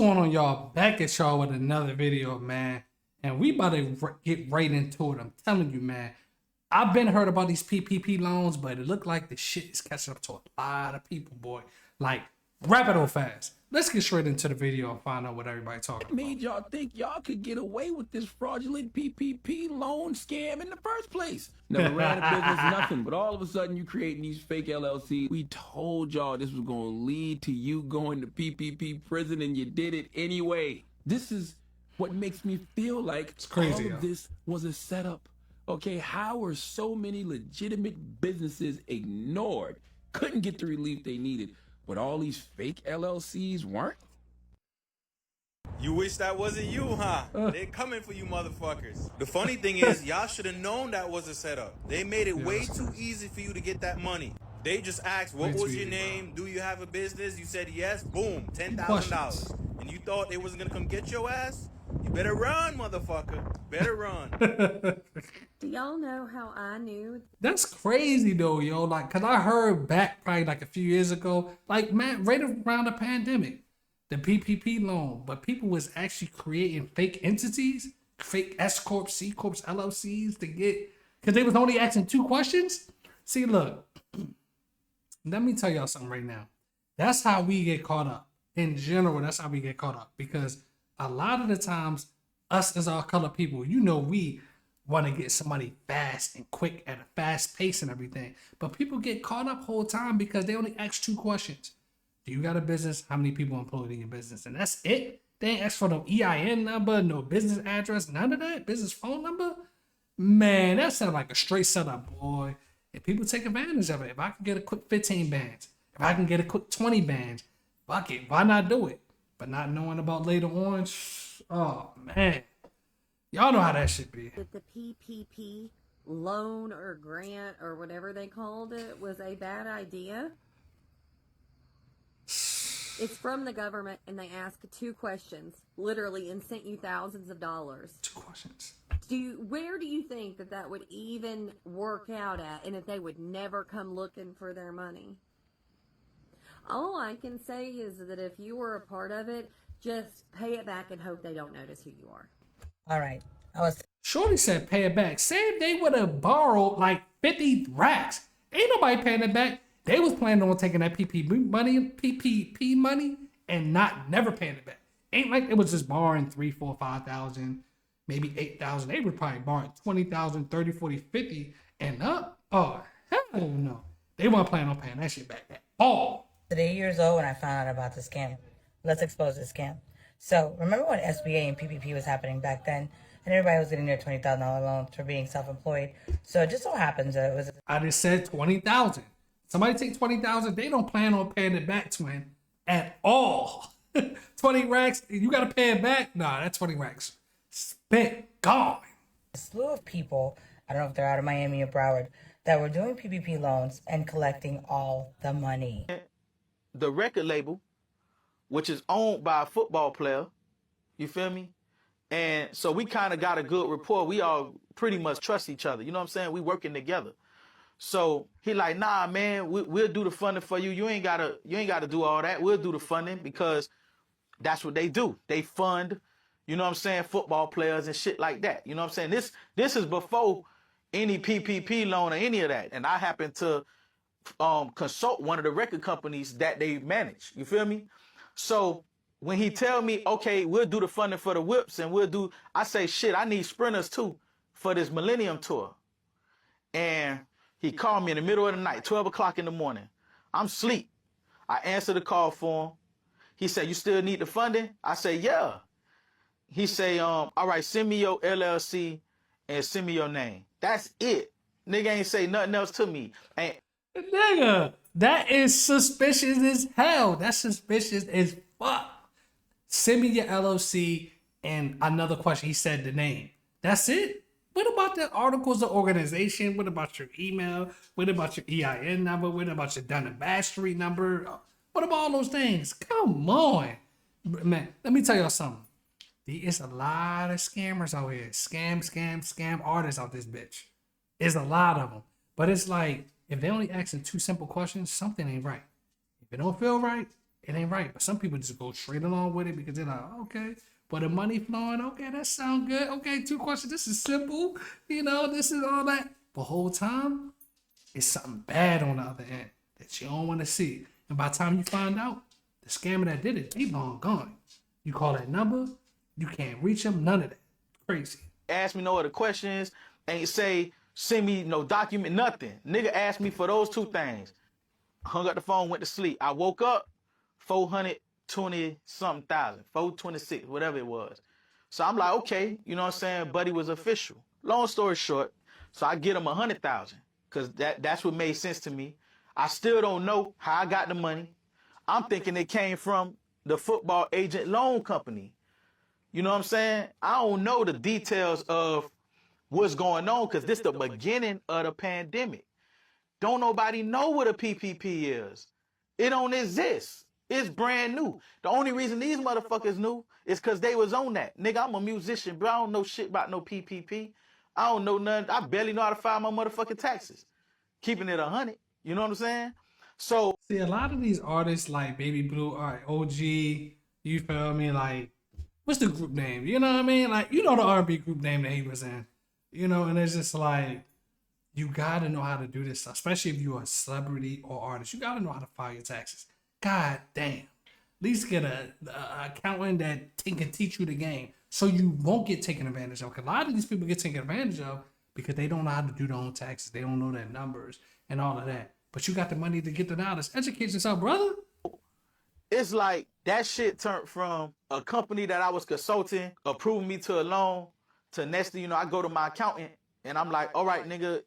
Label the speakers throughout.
Speaker 1: Going on, y'all? Back at y'all with another video, man. And we about to get right into it. I'm telling you, man. I've been heard about these PPP loans, but it looked like the shit is catching up to a lot of people, boy. Like, rapid fast. Let's get straight into the video and find out what everybody talking about.
Speaker 2: What made y'all think y'all could get away with this fraudulent PPP loan scam in the first place? Never ran a business, nothing, but all of a sudden you creating these fake LLCs. We told y'all this was going to lead to you going to PPP prison, and you did it anyway. This is what makes me feel like
Speaker 1: It's crazy,
Speaker 2: all of this was a setup. Okay, how are so many legitimate businesses ignored, couldn't get the relief they needed, but all these fake LLCs weren't?
Speaker 3: You wish that wasn't you, huh? They're coming for you motherfuckers. The funny thing is, y'all should have known that was a setup. They made it way too easy for you to get that money. They just asked, what was your name? Do you have a business? You said yes. Boom, $10,000. And you thought they wasn't gonna come get your ass? You better run, motherfucker. Better run.
Speaker 4: Do y'all know how I knew?
Speaker 1: That's crazy though, yo. Like, cause I heard back probably like a few years ago, like, man, right around the pandemic, the PPP loan, but people was actually creating fake entities, fake S corps, C corps, LLCs to get, cause they was only asking 2 questions. See, look, let me tell y'all something right now. That's how we get caught up. In general, that's how we get caught up, because a lot of the times, us as our color people, you know, we want to get somebody fast and quick at a fast pace and everything. But people get caught up whole time because they only ask 2 questions. Do you got a business? How many people employed in your business? And that's it. They ain't ask for no EIN number, no business address, none of that. Business phone number. Man, that sounds like a straight setup, boy. If people take advantage of it, if I can get a quick 15 bands, if I can get a quick 20 bands, fuck it, why not do it? But not knowing about later on, oh man. Y'all know how that should be.
Speaker 4: That the PPP loan or grant or whatever they called it was a bad idea? It's from the government, and they ask 2 questions, literally, and sent you thousands of dollars.
Speaker 1: 2 questions.
Speaker 4: Where do you think that would even work out at, and if they would never come looking for their money? All I can say is that if you were a part of it, just pay it back and hope they don't notice who you are.
Speaker 5: All right.
Speaker 1: Shorty said pay it back. Say if they would have borrowed like 50 racks. Ain't nobody paying it back. They was planning on taking that PPP money and never paying it back. Ain't like it was just borrowing 3, 4, 5,000, maybe 8,000. They were probably borrowing 20,000, 30, 40, 50 and up. Oh, hell no. They weren't planning on paying that shit back at all.
Speaker 5: 8 years old when I found out about the scam. Let's expose the scam. So remember when SBA and PPP was happening back then, and everybody was getting their $20,000 loans for being self-employed. So it just so happens that it was.
Speaker 1: I just said 20,000. Somebody take 20,000. They don't plan on paying it back, twin, at all. 20 racks. You got to pay it back. Nah, that's 20 racks. Spent, gone.
Speaker 5: A slew of people, I don't know if they're out of Miami or Broward, that were doing PPP loans and collecting all the money.
Speaker 6: The record label, which is owned by a football player, you feel me? And so we kind of got a good rapport. We all pretty much trust each other. You know what I'm saying? We working together. So he like, nah, man, we'll do the funding for you. You ain't gotta do all that. We'll do the funding because that's what they do. They fund, you know what I'm saying, football players and shit like that. You know what I'm saying? This is before any PPP loan or any of that. And I happen to consult one of the record companies that they manage. You feel me? So when he tell me, okay, we'll do the funding for the whips and I say, shit, I need sprinters too for this Millennium Tour. And he called me in the middle of the night, 12 o'clock in the morning. I'm asleep. I answered the call for him. He said, you still need the funding? I say, yeah. He say, all right, send me your LLC and send me your name. That's it. Nigga ain't say nothing else to me.
Speaker 1: Nigga, that is suspicious as hell. That's suspicious as fuck. Send me your LLC and another question. He said the name. That's it? What about the articles of organization? What about your email? What about your EIN number? What about your Dun & Bradstreet number? What about all those things? Come on. Man, let me tell y'all something. There is a lot of scammers out here. Scam artists out this bitch. There's a lot of them. But it's like, if they only asking 2 simple questions, something ain't right. If it don't feel right, It ain't right. But some people just go straight along with it because they're like, okay, but the money flowing, okay, that sound good. Okay, 2 questions. This is simple. This is all that. But whole time, it's something bad on the other end that you don't want to see. And by the time you find out, the scammer that did it, they long gone. You call that number, you can't reach them, none of that. Crazy.
Speaker 6: Ask me no other questions, ain't say, send me no document, nothing. Nigga asked me for those 2 things. Hung up the phone, went to sleep. I woke up, 420-something thousand, 426, whatever it was. So I'm like, okay, you know what I'm saying? Buddy was official. Long story short, so I get him 100,000 because that's what made sense to me. I still don't know how I got the money. I'm thinking it came from the football agent loan company. You know what I'm saying? I don't know the details of what's going on because this the beginning of the pandemic. Don't nobody know what a PPP is. It don't exist. It's brand new. The only reason these motherfuckers knew is because they was on that. Nigga, I'm a musician, bro. I don't know shit about no PPP. I don't know nothing. I barely know how to file my motherfucking taxes. Keeping it 100. You know what I'm saying? So
Speaker 1: See, a lot of these artists like Baby Blue, all right, OG, you feel me? Like, what's the group name? You know what I mean? Like, the R&B group name that he was in. And it's just like, you gotta know how to do this, especially if you're a celebrity or artist. You gotta know how to file your taxes. God damn. At least get a accountant that can teach you the game so you won't get taken advantage of. Because a lot of these people get taken advantage of because they don't know how to do their own taxes. They don't know their numbers and all of that. But you got the money to get the knowledge. Educate yourself, brother.
Speaker 6: it's like that shit turned from a company that I was consulting, approving me to a loan, to next thing you know, I go to my accountant and I'm like, all right, nigga,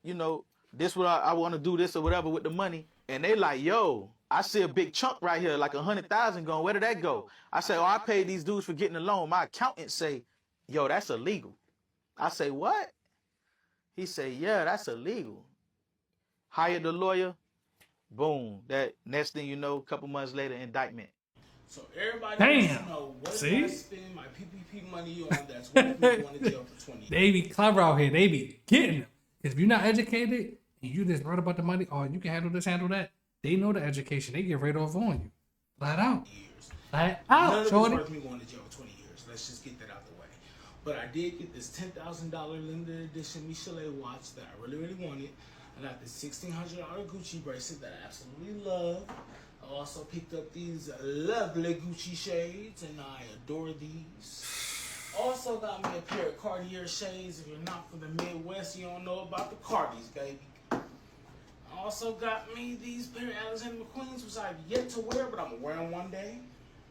Speaker 6: this what I want to do this or whatever with the money. And they like, yo, I see a big chunk right here, like 100,000 going. Where did that go? I say, oh, I paid these dudes for getting a loan. My accountant say, yo, that's illegal. I say, what? He say, yeah, that's illegal. Hired the lawyer. Boom. That next thing you know, a couple months later, indictment.
Speaker 2: So everybody
Speaker 1: Damn.
Speaker 2: wants to know what
Speaker 1: See?
Speaker 2: did I spend my PPP money on that's worth me going to jail for 20 years.
Speaker 1: They be clever out here. They be getting them. If you're not educated and you just read about the money, oh, you can handle this, handle that. They know the education. They get right off on you. Flat out. Flat
Speaker 2: None
Speaker 1: out,
Speaker 2: of it's
Speaker 1: shorty.
Speaker 2: worth me going to jail for 20 years. Let's just get that out the way. But I did get this $10,000 limited edition Michelet watch that I really, really wanted. I got this $1,600 Gucci bracelet that I absolutely love. I also picked up these lovely Gucci shades, and I adore these. Also got me a pair of Cartier shades. If you're not from the Midwest, you don't know about the Cardis, baby. I also got me these pair of Alexander McQueens, which I've yet to wear, but I'm gonna wear them one day.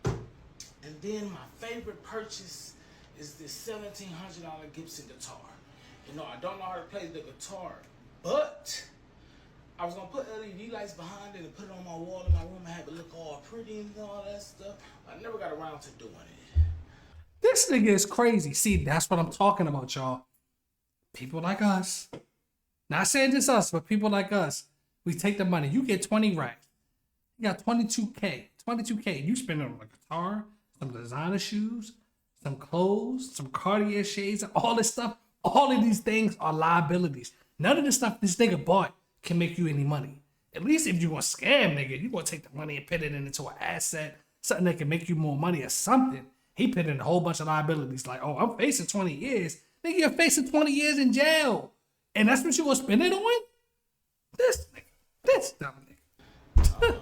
Speaker 2: And then my favorite purchase is this $1,700 Gibson guitar. I don't know how to play the guitar, but I was gonna put LED lights behind it and put it on my wall in my room and have it look all pretty and all that stuff. I never got around to doing it.
Speaker 1: This nigga is crazy. See, that's what I'm talking about, y'all. People like us. Not saying just us, but people like us. We take the money. You get 20 racks. You got 22K. 22K. You spend it on a guitar, some designer shoes, some clothes, some Cartier shades, all this stuff. All of these things are liabilities. None of the stuff this nigga bought can make you any money. At least if you want to scam nigga, you gonna take the money and put it into an asset, something that can make you more money or something. He put in a whole bunch of liabilities like, oh, I'm facing 20 years. Nigga, you're facing 20 years in jail. And that's what you gonna spend it on? This nigga. This dumb nigga.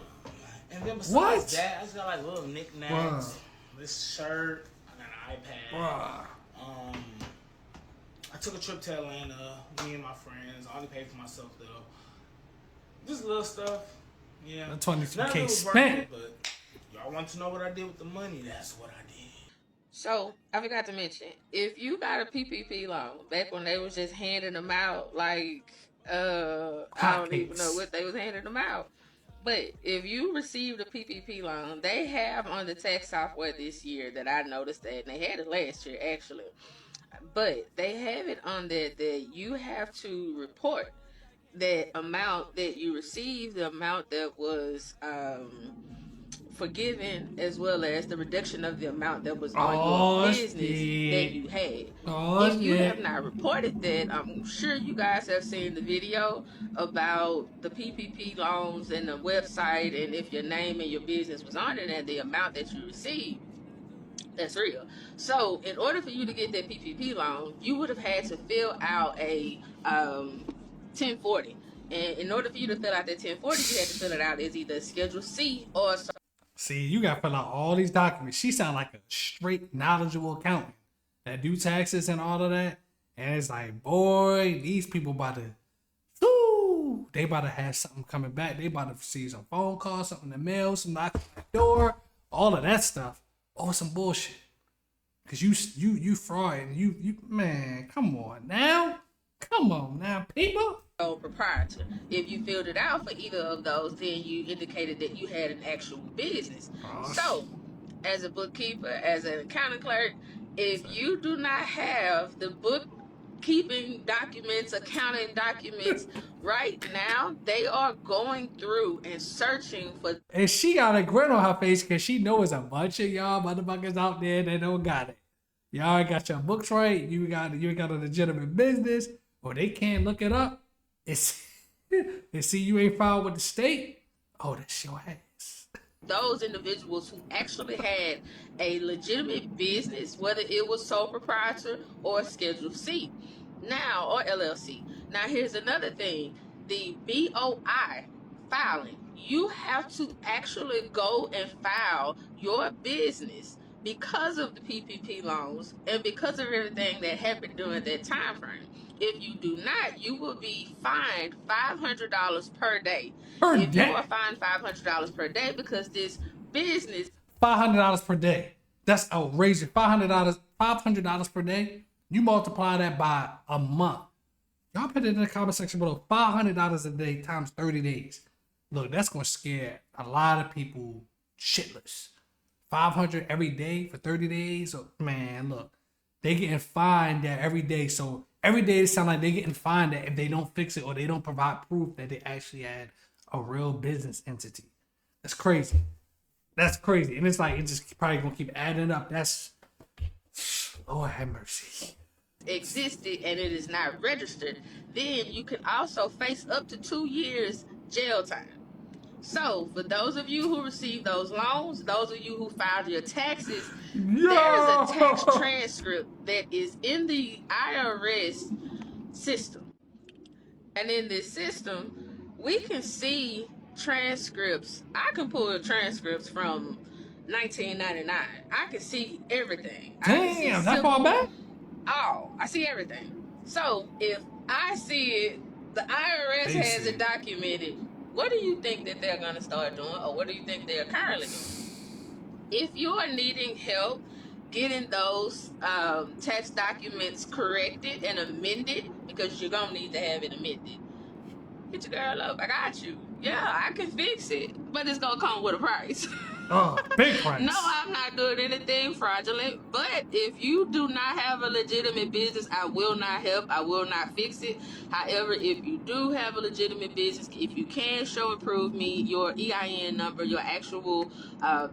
Speaker 2: And then besides
Speaker 1: What?
Speaker 2: that, I just got like little knickknacks.
Speaker 1: Bruh.
Speaker 2: This shirt. I got an iPad.
Speaker 1: Bruh.
Speaker 2: I took a trip to Atlanta. Me and my friends. I only paid for myself though. Just little stuff. Yeah.
Speaker 1: The 22K
Speaker 2: None of it was worth
Speaker 1: spent.
Speaker 2: it, but y'all want to know what I did with the money? That's what I did.
Speaker 7: So I forgot to mention, if you got a PPP loan back when they was just handing them out, like I don't even know what they was handing them out. But if you received a PPP loan, they have on the tax software this year that I noticed that, and they had it last year actually. But they have it on there that you have to report that amount that you received, the amount that was forgiven, as well as the reduction of the amount that was on
Speaker 1: Oh,
Speaker 7: your business
Speaker 1: shit.
Speaker 7: that you had.
Speaker 1: Oh,
Speaker 7: If you
Speaker 1: shit.
Speaker 7: have not reported that, I'm sure you guys have seen the video about the PPP loans and the website, and if your name and your business was on it and the amount that you received. That's real. So, in order for you to get that PPP loan, you would have had to fill out a 1040. And in order for you to fill out that 1040, you had to fill it out as either Schedule C or.
Speaker 1: See, you got to fill out all these documents. She sound like a straight knowledgeable accountant that do taxes and all of that. And it's like, boy, these people about to, whoo, they about to have something coming back. They about to receive some phone calls, something in the mail, some knock on the door, all of that stuff. Oh, some bullshit. Cause you fraud and you man, come on now, people.
Speaker 7: Proprietor. If you filled it out for either of those, then you indicated that you had an actual business. So, as a bookkeeper, as an accounting clerk, if you do not have the bookkeeping documents, accounting documents right now, they are going through and searching for.
Speaker 1: And she got a grin on her face because she knows a bunch of y'all motherfuckers out there that don't got it. Y'all ain't got your books right. You got a legitimate business, or they can't look it up. They see you ain't filed with the state. Oh, that's your ass.
Speaker 7: Those individuals who actually had a legitimate business, whether it was sole proprietor or Schedule C, now or LLC. Now, here's another thing: the BOI filing. You have to actually go and file your business because of the PPP loans and because of everything that happened during that time frame. If you do not, you will be fined $500 per day. If you are fined $500 per day because this business.
Speaker 1: $500 per day. That's outrageous. $500 per day. You multiply that by a month. Y'all put it in the comment section below. $500 a day times 30 days. Look, that's gonna scare a lot of people shitless. 500 every day for 30 days. Oh, man, look, they getting fined that every day. So every day it sounds like they getting fined that if they don't fix it or they don't provide proof that they actually had a real business entity. That's crazy. That's crazy. And it's like, it's just probably gonna keep adding up. That's, Lord have mercy.
Speaker 7: Existed and it is not registered, then you can also face up to 2 years jail time. So, for those of you who received those loans, those of you who filed your taxes, there's a tax transcript that is in the IRS system. And in this system, we can see transcripts. I can pull transcripts from 1999. I can see everything.
Speaker 1: Damn, that far back?
Speaker 7: Oh, I see everything. So, if I see it, the IRS has it documented. What do you think that they're going to start doing, or what do you think they're currently doing? If you're needing help getting those tax documents corrected and amended, because you're going to need to have it amended, hit your girl up. I got you. Yeah, I can fix it, but it's going to come with a price.
Speaker 1: Oh, big price.
Speaker 7: No, I'm not doing anything fraudulent. But if you do not have a legitimate business, I will not help. I will not fix it. However, if you do have a legitimate business, if you can show and prove me your EIN number, your actual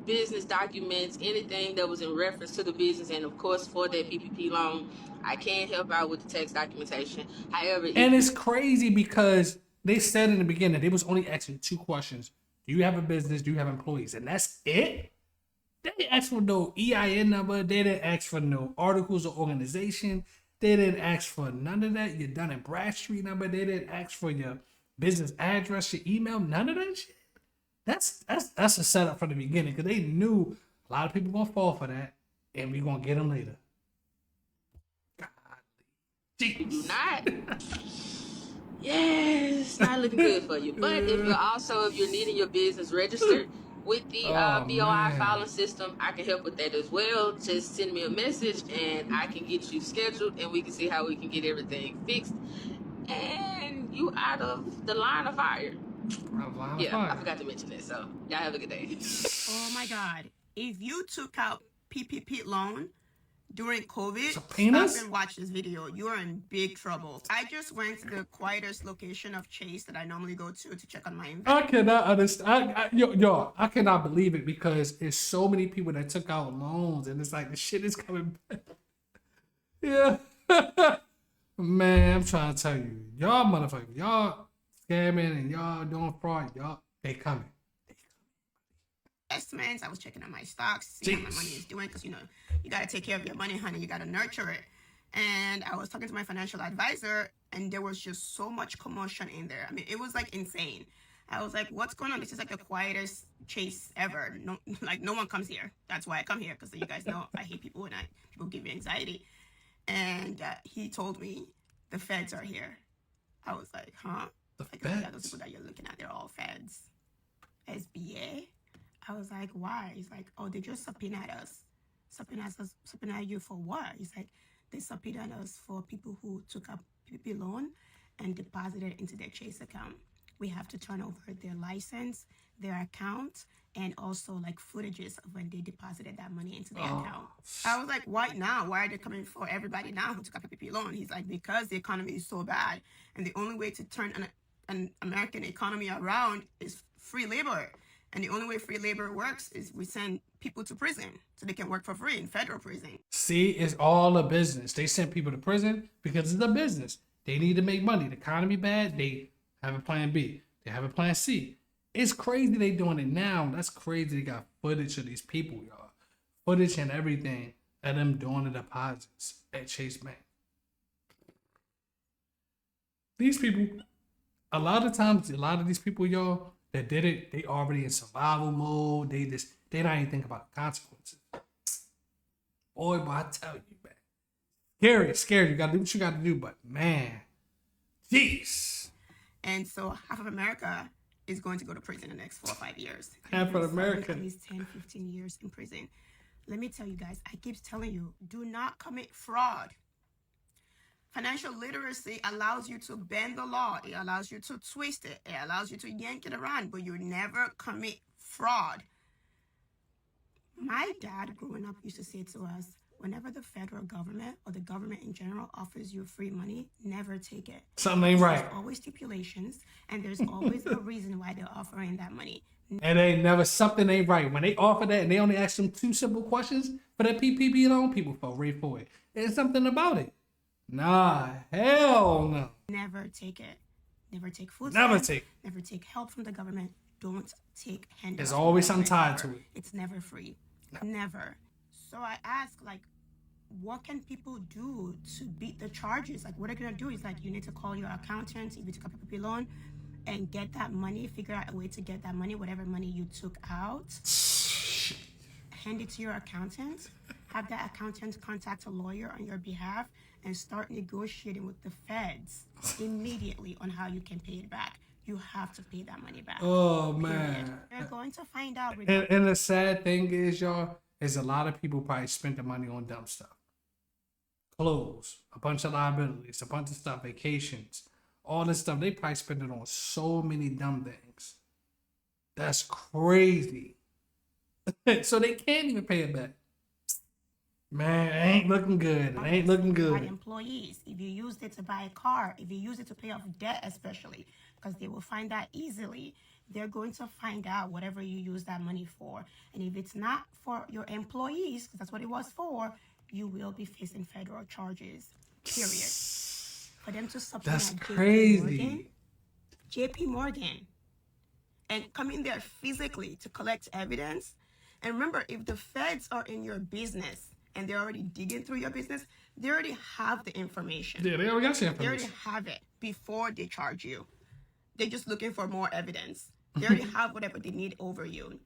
Speaker 7: business documents, anything that was in reference to the business, and of course for that PPP loan, I can help out with the tax documentation. However,
Speaker 1: and it's crazy because they said in the beginning they was only asking 2 questions. Do you have a business? Do you have employees? And that's it? They didn't ask for no EIN number. They didn't ask for no articles of organization. They didn't ask for none of that. Your Dun and Bradstreet number. They didn't ask for your business address, your email, none of that shit. That's a setup from the beginning because they knew a lot of people gonna fall for that, and we gonna get them later. God,
Speaker 7: you do not. Yes, not looking good for you. But if you're needing your business registered with the BOI filing system, I can help with that as well. Just send me a message and I can get you scheduled and we can see how we can get everything fixed and you out of the line of fire. I forgot to mention that. So y'all have a good day.
Speaker 8: Oh my God. If you took out PPP loan, during COVID,
Speaker 1: Subpoenas?
Speaker 8: stop and watch this video. You are in big trouble. I just went to the quietest location of Chase that I normally go to check on my investment.
Speaker 1: I cannot understand. Yo, I cannot believe it because it's so many people that took out loans and it's like the shit is coming back. Yeah. Man, I'm trying to tell you. Y'all motherfuckers, y'all scamming and y'all doing fraud. Y'all, they coming.
Speaker 8: Investments. I was checking on my stocks, seeing how my money is doing, because you got to take care of your money, honey. You got to nurture it. And I was talking to my financial advisor, and there was just so much commotion in there. I mean, it was like insane. I was like, "What's going on? This is like the quietest Chase ever. No, like no one comes here. That's why I come here, because you guys know I hate people and people give me anxiety." And he told me the feds are here. I was like, "Huh?"
Speaker 1: The
Speaker 8: like,
Speaker 1: feds?
Speaker 8: yeah, those people that you're looking at, they're all feds. SBA. I was like, why? He's like, oh, they just subpoenaed us. Subpoenaed you for what? He's like, they subpoenaed us for people who took up PPP loan and deposited into their Chase account. We have to turn over their license, their account, and also like footages of when they deposited that money into their account. I was like, why now? Why are they coming for everybody now who took up a PPP loan? He's like, because the economy is so bad, and the only way to turn an American economy around is free labor. And the only way free labor works is we send people to prison so they can work for free in federal prison.
Speaker 1: See, it's all a business. They send people to prison because it's a business. They need to make money. The economy bad, they have a plan B. They have a plan C. It's crazy they doing it now. That's crazy. They got footage of these people, y'all. Footage and everything of them doing the deposits at Chase Bank. These people, a lot of times, a lot of these people, y'all, that did it, they already in survival mode. They not even think about the consequences. Boy, I tell you, man. Scary. You gotta do what you gotta do, but man, jeez.
Speaker 8: And so half of America is going to go to prison in the next 4 or 5 years.
Speaker 1: Half of America.
Speaker 8: At least 10, 15 years in prison. Let me tell you guys, I keep telling you, do not commit fraud. Financial literacy allows you to bend the law. It allows you to twist it. It allows you to yank it around, but you never commit fraud. My dad growing up used to say to us, whenever the federal government or the government in general offers you free money, never take it.
Speaker 1: Something ain't right.
Speaker 8: There's always stipulations, and there's always a reason why they're offering that money.
Speaker 1: And they never, something ain't right. When they offer that and they only ask them 2 simple questions for that PPP loan, people fall right for it. There's something about it. Nah, hell no.
Speaker 8: Never take it. Never take food
Speaker 1: Never
Speaker 8: stamps.
Speaker 1: take.
Speaker 8: Never take help from the government. Don't take handouts.
Speaker 1: There's
Speaker 8: from
Speaker 1: always
Speaker 8: the
Speaker 1: something
Speaker 8: government
Speaker 1: tied to
Speaker 8: ever.
Speaker 1: it.
Speaker 8: It's never free. Never. So I ask, like, what can people do to beat the charges? Like, what are they gonna do? Is like, you need to call your accountant if you took a PPP loan and get that money, figure out a way to get that money, whatever money you took out, hand it to your accountant, have that accountant contact a lawyer on your behalf, and start negotiating with the feds immediately on how you can pay it back. You have to pay that money back.
Speaker 1: Oh,
Speaker 8: Period.
Speaker 1: man.
Speaker 8: They're going to find out.
Speaker 1: And the sad thing is, y'all, is a lot of people probably spent the money on dumb stuff. Clothes, a bunch of liabilities, a bunch of stuff, vacations, all this stuff. They probably spent it on so many dumb things. That's crazy. So they can't even pay it back. Man, it ain't looking good. It ain't looking good.
Speaker 8: Employees, if you used it to buy a car, if you use it to pay off debt, especially, because they will find that easily, they're going to find out whatever you use that money for. And if it's not for your employees, because that's what it was for, you will be facing federal charges. Period. For them to subpoena
Speaker 1: That's crazy.
Speaker 8: JP Morgan, and come in there physically to collect evidence. And remember, if the feds are in your business and they're already digging through your business, they already have the information.
Speaker 1: Yeah, they already got your
Speaker 8: They already
Speaker 1: information.
Speaker 8: have it before they charge you. They're just looking for more evidence. They already have whatever they need over you.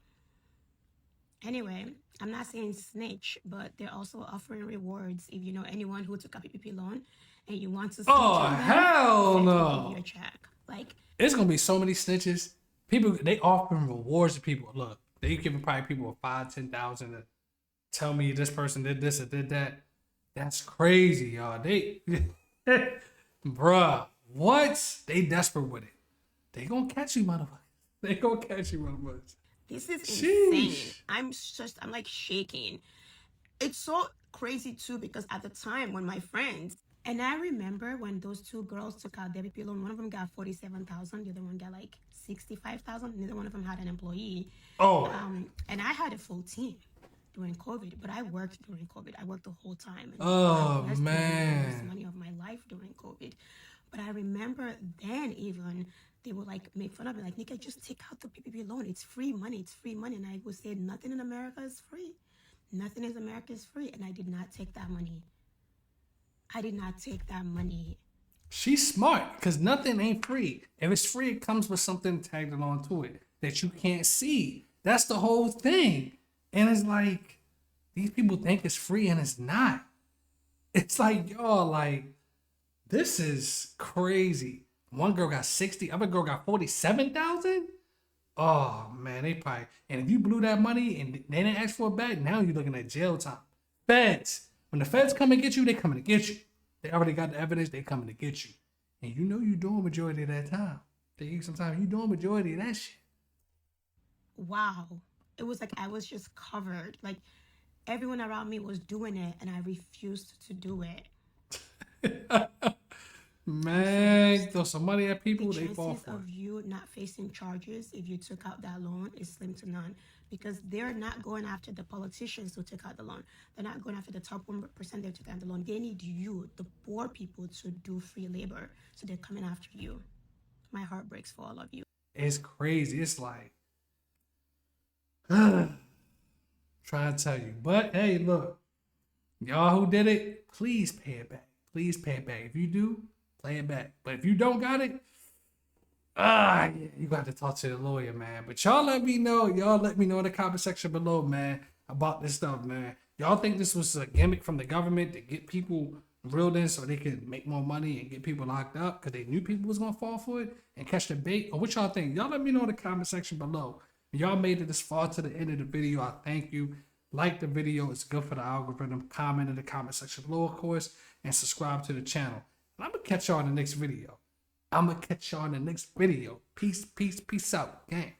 Speaker 8: Anyway, I'm not saying snitch, but they're also offering rewards if you know anyone who took a PPP loan and you want to snitch on them,
Speaker 1: hell
Speaker 8: they
Speaker 1: no.
Speaker 8: can give you a check. Like,
Speaker 1: It's gonna be so many snitches. People, they offering rewards to people. Look, they giving probably people 5,000-10,000 to tell me this person did this or did that. That's crazy, y'all. They, bruh, what? They desperate with it. They gonna catch you, motherfuckers. They gonna catch you, motherfuckers.
Speaker 8: this is
Speaker 1: Sheesh.
Speaker 8: insane. I'm like shaking. It's so crazy too, because at the time when my friends, and I remember when those two girls took out their PPP loan, one of them got 47,000, the other one got like 65,000. Neither one of them had an employee.
Speaker 1: Oh.
Speaker 8: And I had a full team during COVID, but I worked during COVID. I worked the whole time. And
Speaker 1: Oh,
Speaker 8: I
Speaker 1: man.
Speaker 8: the most money of my life during COVID. But I remember then even they would like make fun of me, like, Nika, just take out the PPP loan. It's free money. It's free money. And I would say, nothing in America is free. Nothing in America is free. And I did not take that money. I did not take that money.
Speaker 1: She's smart because nothing ain't free. If it's free, it comes with something tagged along to it that you can't see. That's the whole thing. And it's like, these people think it's free and it's not. It's like, y'all, like, this is crazy. One girl got 60, other girl got 47,000. Oh man, they probably, and if you blew that money and they didn't ask for it back, now you're looking at jail time. Feds. When the feds come and get you, they coming to get you. They already got the evidence, they coming to get you. And you know you doing majority of that time. Sometimes you doing majority of that shit.
Speaker 8: Wow. It was like I was just covered. Like everyone around me was doing it and I refused to do it.
Speaker 1: Man, throw some money at people,
Speaker 8: The
Speaker 1: they fall
Speaker 8: chances
Speaker 1: for
Speaker 8: of
Speaker 1: it.
Speaker 8: you not facing charges if you took out that loan is slim to none, because they're not going after the politicians who took out the loan. They're not going after the top 1% that took out the loan. They need you, the poor people, to do free labor. So they're coming after you. My heart breaks for all of you.
Speaker 1: It's crazy. It's like, trying to tell you. But hey, look, y'all who did it, please pay it back. Please pay it back. If you do, play it back. But if you don't got it, yeah, you got to talk to the lawyer, man. But y'all let me know. Y'all let me know in the comment section below, man, about this stuff, man. Y'all think this was a gimmick from the government to get people reeled in so they could make more money and get people locked up because they knew people was going to fall for it and catch the bait? Or what y'all think? Y'all let me know in the comment section below. Y'all made it this far to the end of the video. I thank you. Like the video. It's good for the algorithm. Comment in the comment section below, of course, and subscribe to the channel. And I'm going to catch y'all in the next video. Peace, peace, peace out, gang.